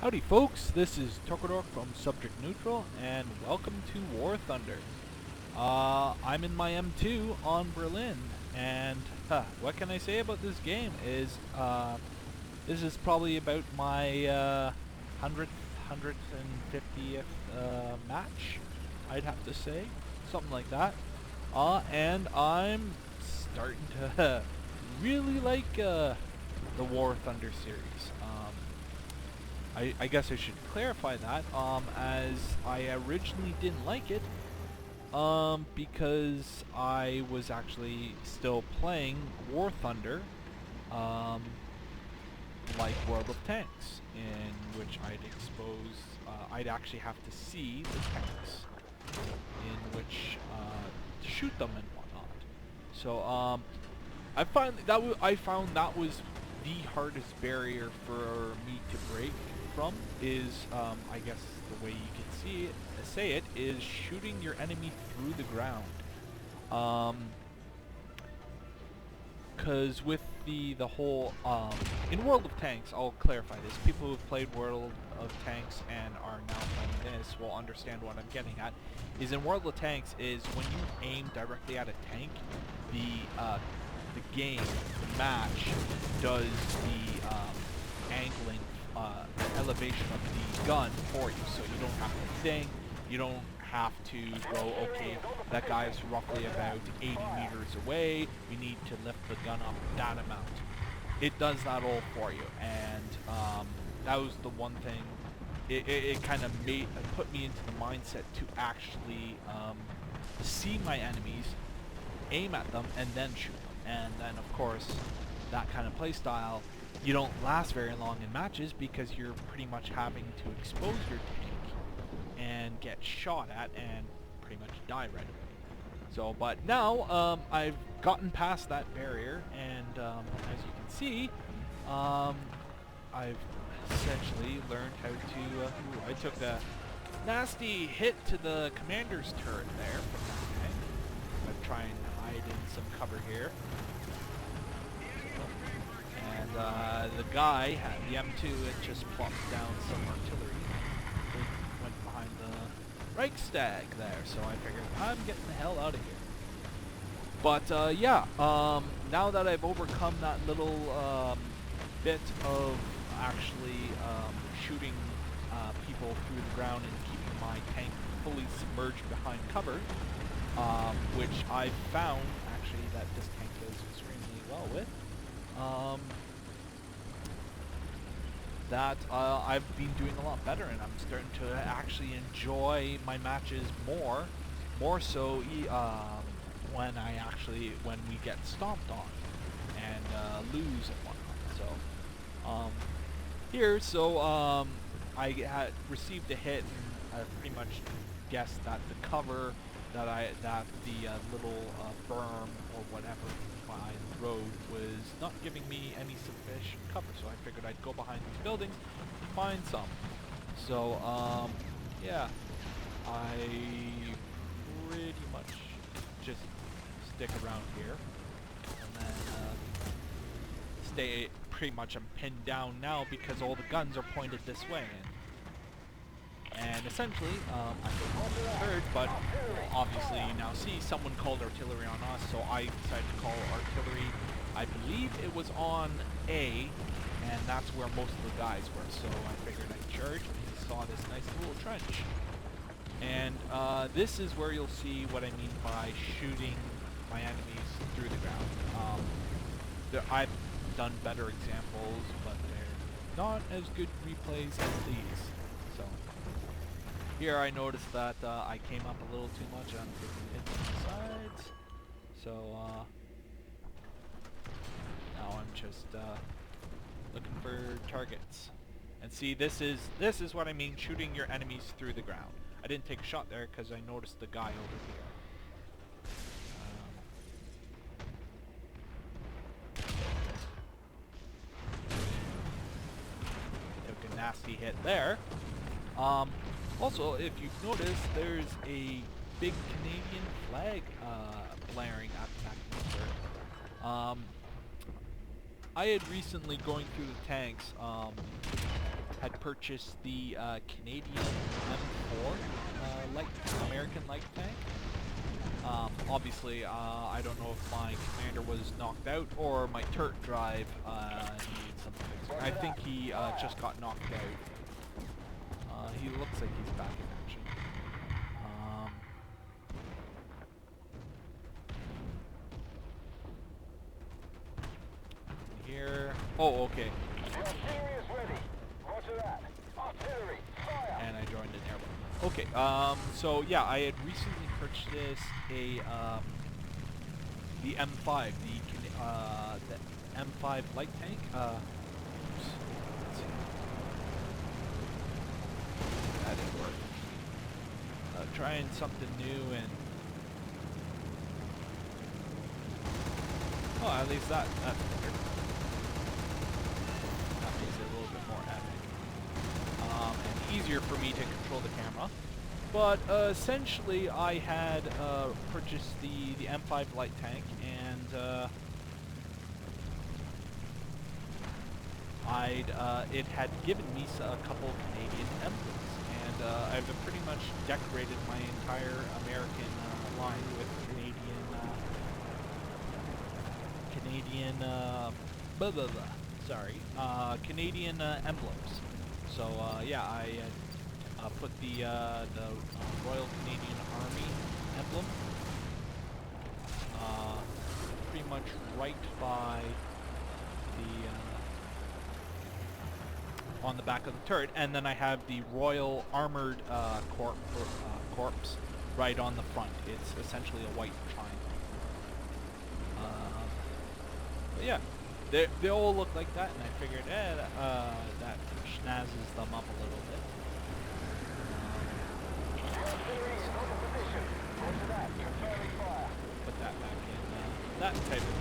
Howdy folks, this is Tork from Subject Neutral, and welcome to War Thunder. I'm in my M2 on Berlin, and what can I say about this game is, this is probably about my 150th match, I'd have to say, something like that. And I'm starting to really like the War Thunder series. I guess I should clarify that, as I originally didn't like it, because I was actually still playing War Thunder, like World of Tanks, in which I'd actually have to see the tanks, in which to shoot them and whatnot. So I found that was the hardest barrier for me to break from is, I guess the way you can say it is shooting your enemy through the ground. Because with the whole, in World of Tanks, I'll clarify this, people who've played World of Tanks and are now playing this will understand what I'm getting at, is in World of Tanks is when you aim directly at a tank, the game, the match, does the angling, elevation of the gun for you, so you don't have to think, you don't have to go, okay, that guy's roughly about 80 meters away, we need to lift the gun up that amount. It does that all for you, and that was the one thing, it kind of put me into the mindset to actually see my enemies, aim at them, and then shoot them. And then of course, that kind of playstyle, you don't last very long in matches because you're pretty much having to expose your tank and get shot at and pretty much die right away. So, but now I've gotten past that barrier, and as you can see, I've essentially learned how to. I took a nasty hit to the commander's turret there from that tank. I'm trying to hide in some cover here. And the guy, the M2, it just plopped down some artillery. It went behind the Reichstag there, so I figured, I'm getting the hell out of here. But yeah, now that I've overcome that little bit of actually shooting people through the ground and keeping my tank fully submerged behind cover, which I found actually that this tank does extremely well with, that I've been doing a lot better, and I'm starting to actually enjoy my matches more so when we get stomped on and lose and whatnot. So here, I had received a hit, and I pretty much guessed that the cover that the little berm or whatever by the road was not giving me any sufficient cover, so I figured I'd go behind these buildings and find some. So yeah, I pretty much just stick around here, and then stay pretty much. I'm pinned down now because all the guns are pointed this way. And essentially, I don't know if you heard, but obviously you now see someone called artillery on us, so I decided to call artillery. I believe it was on A, and that's where most of the guys were, so I figured I'd charge and saw this nice little trench. And this is where you'll see what I mean by shooting my enemies through the ground. I've done better examples, but they're not as good replays as these. So here I noticed that I came up a little too much on the sides, so now I'm just looking for targets. And see, this is what I mean, shooting your enemies through the ground. I didn't take a shot there because I noticed the guy over here. Took a nasty hit there. Also, if you've noticed, there's a big Canadian flag flaring at the back of the turret. I had recently, going through the tanks, had purchased the Canadian M4 light American light tank. Obviously, I don't know if my commander was knocked out or my turret drive needed some fixing. I think he just got knocked out. He looks like he's back in action. Here. Oh, okay. And I joined an airborne. Okay. So yeah, I had recently purchased a the M5, the M5 light tank. Oops. Let's see. That didn't work. Trying something new and at least that's better. That makes it a little bit more epic. And easier for me to control the camera. But essentially, I had purchased the M5 light tank, and it had given me a couple Canadian emblems, and I've pretty much decorated my entire American line with Canadian emblems. So yeah, I put the Royal Canadian Army emblem pretty much right by on the back of the turret, and then I have the Royal Armored Corps right on the front. It's essentially a white triangle. But yeah, they all look like that, and I figured, that schnazzes them up a little bit. Put that back in, that type of thing.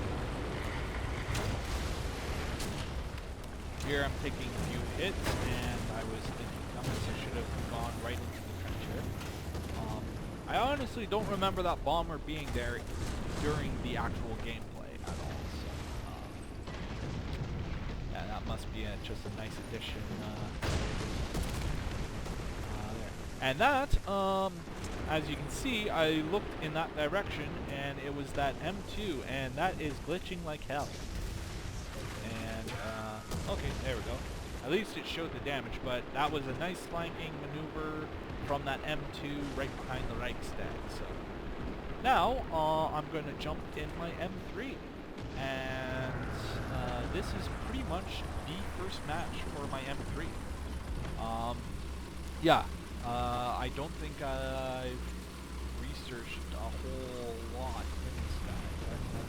Here I'm taking a few hits, and I was thinking, I should have gone right into the trench here. I honestly don't remember that bomber being there during the actual gameplay at all, so yeah, that must be just a nice addition there. And that, as you can see, I looked in that direction, and it was that M2, and that is glitching like hell. And, okay, there we go. At least it showed the damage, but that was a nice flanking maneuver from that M2 right behind the Reichstag. So now, I'm going to jump in my M3, and this is pretty much the first match for my M3. Yeah, I don't think I've researched a whole lot in this guy, but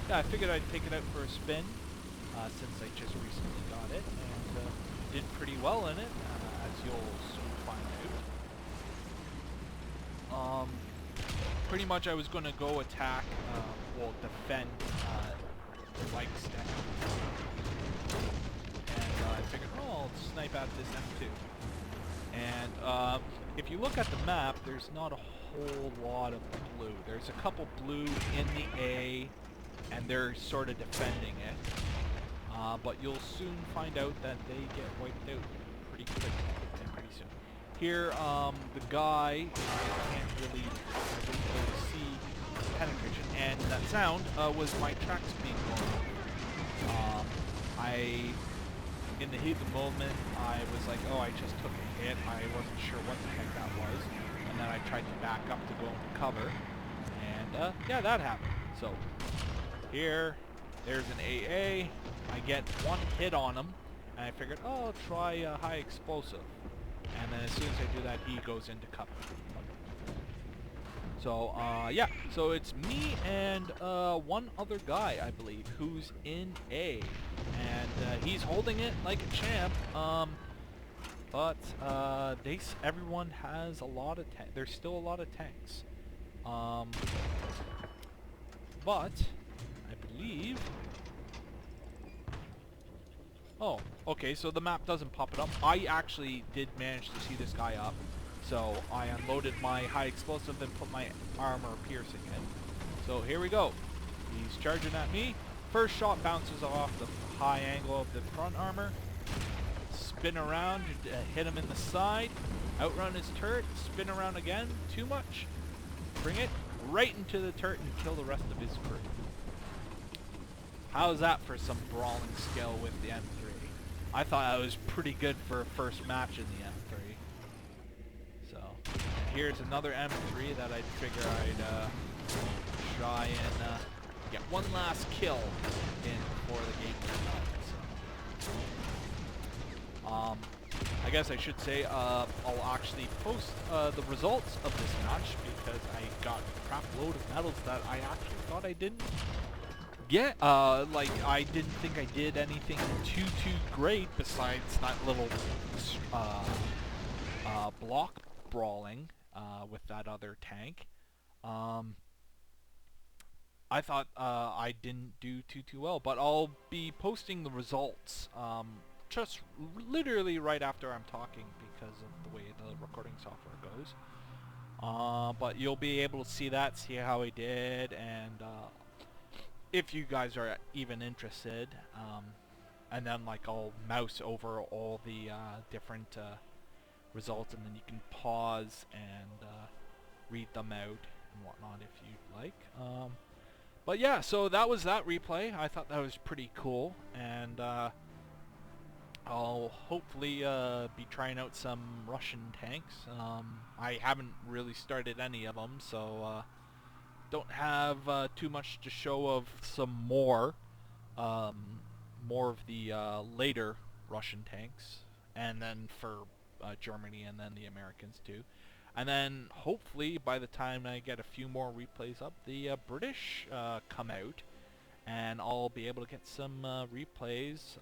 yeah, I figured I'd take it out for a spin. Since I just recently got it, and did pretty well in it, as you'll soon find out. Pretty much I was going to go attack, defend the Reichstag, and I figured, I'll snipe out this M2. And if you look at the map, there's not a whole lot of blue. There's a couple blue in the A, and they're sort of defending it. But you'll soon find out that they get wiped out pretty quick and pretty soon. Here, the guy, I can't really see penetration, and that sound was my tracks being blown. In the heat of the moment, I was like, oh, I just took a hit. I wasn't sure what the heck that was. And then I tried to back up to go into cover. And, yeah, that happened. So, here, there's an AA. I get one hit on him, and I figured, oh, I'll try a high explosive. And then as soon as I do that, he goes into cover. So, yeah, so it's me and one other guy, I believe, who's in A. And he's holding it like a champ, but everyone has a lot of there's still a lot of tanks. But I believe... Oh, okay, so the map doesn't pop it up. I actually did manage to see this guy up. So I unloaded my high explosive and put my armor piercing in. So here we go. He's charging at me. First shot bounces off the high angle of the front armor. spin around, hit him in the side, outrun his turret, spin around again, too much, bring it right into the turret and kill the rest of his crew. How's that for some brawling skill with the M3? I thought that was pretty good for a first match in the M3. So, here's another M3 that I'd figure I'd try and get one last kill in before the game was done. So, I guess I should say I'll actually post the results of this match because I got a crap load of medals that I actually thought I didn't get. Like, I didn't think I did anything too great besides that little block brawling with that other tank. I thought I didn't do too well, but I'll be posting the results just literally right after I'm talking because of the way the recording software goes. But you'll be able to see that, see how I did, and if you guys are even interested, and then like I'll mouse over all the different results, and then you can pause and read them out and whatnot if you'd like. But yeah, so that was that replay. I thought that was pretty cool, and I'll hopefully be trying out some Russian tanks. I haven't really started any of them, so don't have too much to show of some more of the later Russian tanks, and then for Germany and then the Americans too. And then hopefully by the time I get a few more replays up, the British come out, and I'll be able to get some replays,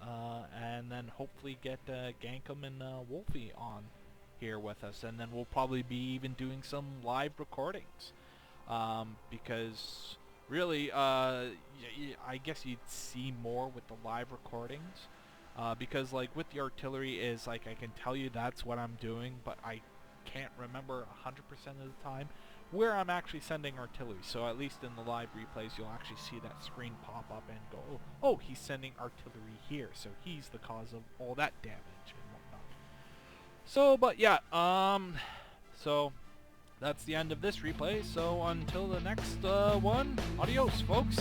and then hopefully get Gankum and Wolfie on here with us, and then we'll probably be even doing some live recordings, because really I guess you'd see more with the live recordings, because like with the artillery is like I can tell you that's what I'm doing, but I can't remember 100% of the time where I'm actually sending artillery. So at least in the live replays you'll actually see that screen pop up and go, oh, he's sending artillery here, so he's the cause of all that damage and whatnot. So, but yeah, so that's the end of this replay. So until the next one, adios folks.